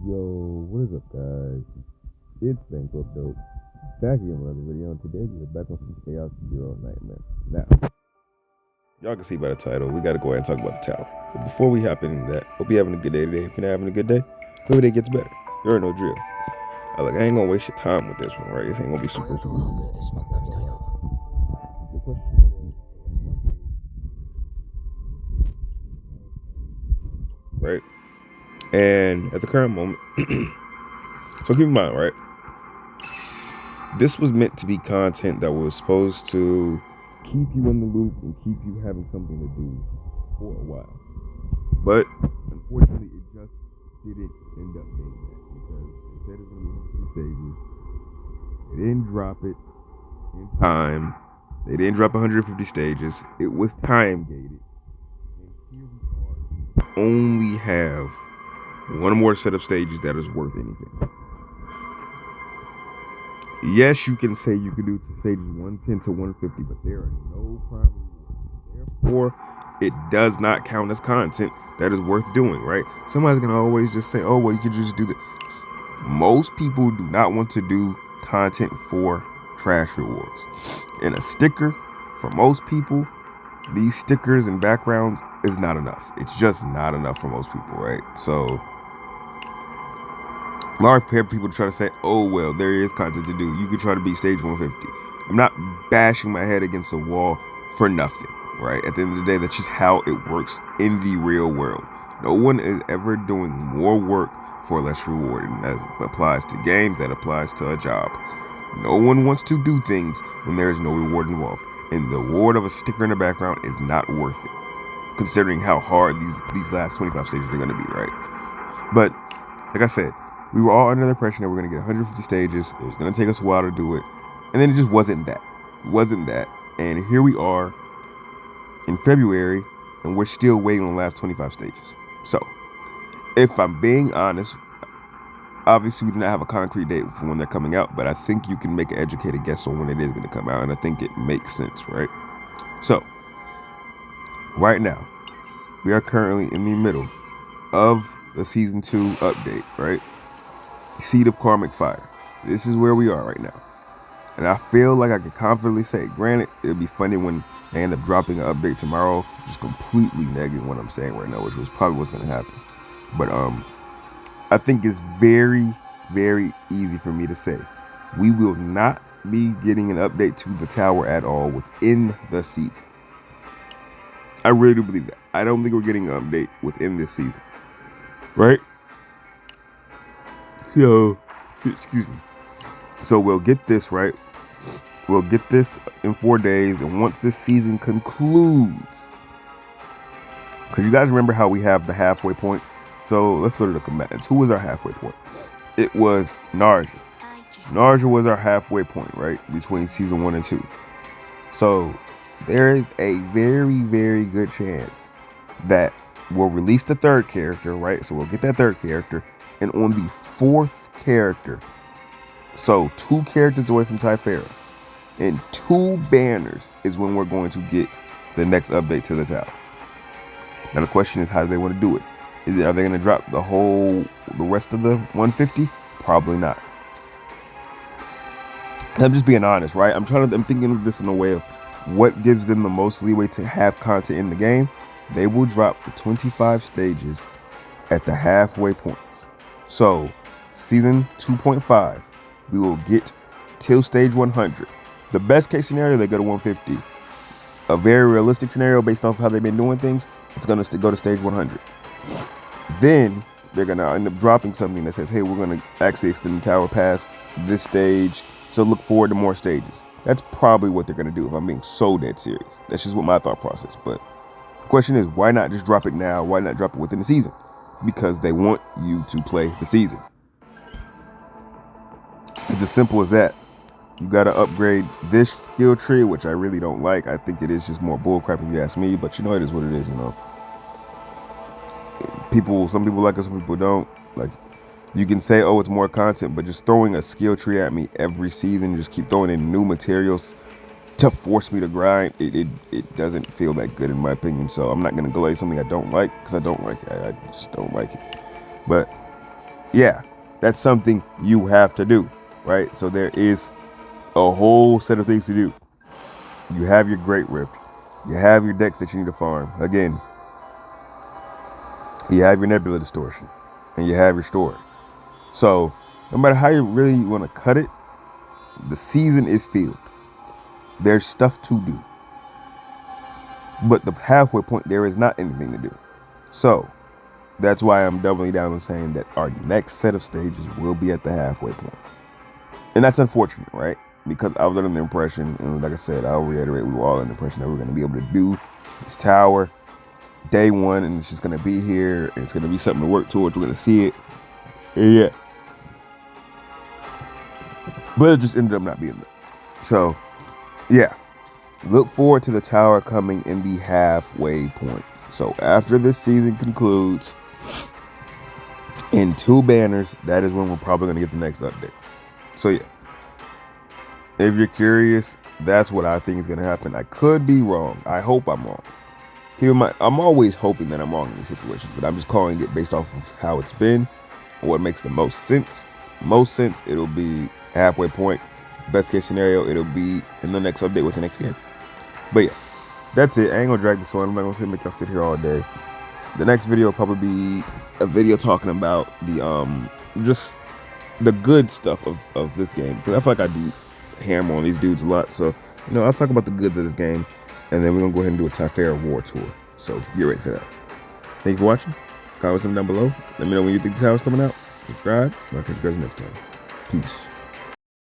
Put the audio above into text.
Yo, what is up, guys? It's Bankrupt Dope. Back again with another video, and today we're back on some Chaos Zero Nightmare. Now, y'all can see by the title, we gotta go ahead and talk about the tower. But before we hop into that, hope you're having a good day today. If you're not having a good day, hope your day gets better. You already know drill. I ain't gonna waste your time with this one, right? This ain't gonna be super. Right? And at the current moment, so keep in mind, right? This was meant to be content that was supposed to keep you in the loop and keep you having something to do for a while. But unfortunately, it just didn't end up being that because they said it was going to be 150 stages. They didn't drop it in time. They didn't drop 150 stages. It was time gated. And here we are. We only have one more set of stages that is worth anything. Yes, you can say you can do stages 110 to 150, but there are no prime rewards. Therefore, it does not count as content that is worth doing, right? Somebody's gonna always just say, oh, well, you can just do that. Most people do not want to do content for trash rewards. And a sticker, for most people, these stickers and backgrounds is not enough. It's just not enough for most people, right? So I'm not prepared for people to try to say, oh, well, there is content to do. You could try to beat stage 150. I'm not bashing my head against the wall for nothing, right? At the end of the day, that's just how it works in the real world. No one is ever doing more work for less reward. And that applies to games, that applies to a job. No one wants to do things when there is no reward involved. And the reward of a sticker in the background is not worth it, considering how hard these last 25 stages are going to be, right? But, like I said, we were all under the impression that we're going to get 150 stages. It was going to take us a while to do it. And then it just wasn't that. It wasn't that. And here we are in February, and we're still waiting on the last 25 stages. So, if I'm being honest, obviously we do not have a concrete date for when they're coming out, but I think you can make an educated guess on when it is going to come out, and I think it makes sense, right? So, right now, we are currently in the middle of the Season 2 update, right? Seed of Karmic Fire. This is where we are right now. And I feel like I could confidently say, granted, it'd be funny when they end up dropping an update tomorrow, just completely negating what I'm saying right now, which was probably what's going to happen. But I think it's very, very easy for me to say we will not be getting an update to the tower at all within the season. I really do believe that. I don't think we're getting an update within this season, right? So, excuse me. So we'll get this, right? We'll get this in 4 days, and once this season concludes, because you guys remember how we have the halfway point. So let's go to the combatants. Who was our halfway point? It was Narja. Narja was our halfway point, right? Between season 1 and 2. So there is a very, very good chance that we'll release the third character, right? So we'll get that third character. And on the fourth character, so 2 characters away from Typhara, and 2 banners is when we're going to get the next update to the tower. Now the question is, how do they want to do it? Are they going to drop the rest of the 150? Probably not. I'm just being honest, right? I'm thinking of this in a way of what gives them the most leeway to have content in the game. They will drop the 25 stages at the halfway points. So, season 2.5, we will get till stage 100. The best case scenario, they go to 150. A very realistic scenario based off how they've been doing things, it's going to go to stage 100. Then they're going to end up dropping something that says, hey, we're going to actually extend the tower past this stage, so look forward to more stages. That's probably what they're going to do if I'm being so dead serious. That's just what my thought process. But the question is, why not just drop it now? Why not drop it within the season? Because they want you to play the season. It's as simple as that. You got to upgrade this skill tree, which I really don't like. I think it is just more bullcrap if you ask me, but you know, it is what it is, you know. Some people like it, some people don't. Like, you can say, oh, it's more content, but just throwing a skill tree at me every season, just keep throwing in new materials to force me to grind, it doesn't feel that good in my opinion. So I'm not going to delay something I don't like because I don't like it. I just don't like it. But yeah, that's something you have to do, right? So there is a whole set of things to do. You have your Great Rift. You have your decks that you need to farm. Again, you have your Nebula Distortion. And you have your Story. So, no matter how you really want to cut it, the season is filled. There's stuff to do. But the halfway point, there is not anything to do. So, that's why I'm doubling down on saying that our next set of stages will be at the halfway point. And that's unfortunate, right? Because I was under the impression, and like I said, I'll reiterate, we were all under the impression that we're going to be able to do this tower day one, and it's just going to be here, and it's going to be something to work towards. We're going to see it. And yeah. But it just ended up not being that. So, yeah. Look forward to the tower coming in the halfway point. So, after this season concludes, in 2 banners, that is when we're probably going to get the next update. So, yeah. If you're curious, that's what I think is going to happen. I could be wrong. I hope I'm wrong. Keep in mind, I'm always hoping that I'm wrong in these situations, but I'm just calling it based off of how it's been, what makes the most sense. Most sense, it'll be halfway point. Best case scenario, it'll be in the next update with the next game. But yeah, that's it. I ain't gonna drag this on. I'm not gonna make y'all sit here all day. The next video will probably be a video talking about the just the good stuff of this game, because I feel like I do hammer on these dudes a lot. So, you know, I'll talk about the goods of this game, and then we're gonna go ahead and do a Typhara War tour. So get ready for that. Thank you for watching. Comment something down below. Let me know when you think the tower's coming out. Subscribe. I'll catch you guys next time. Peace.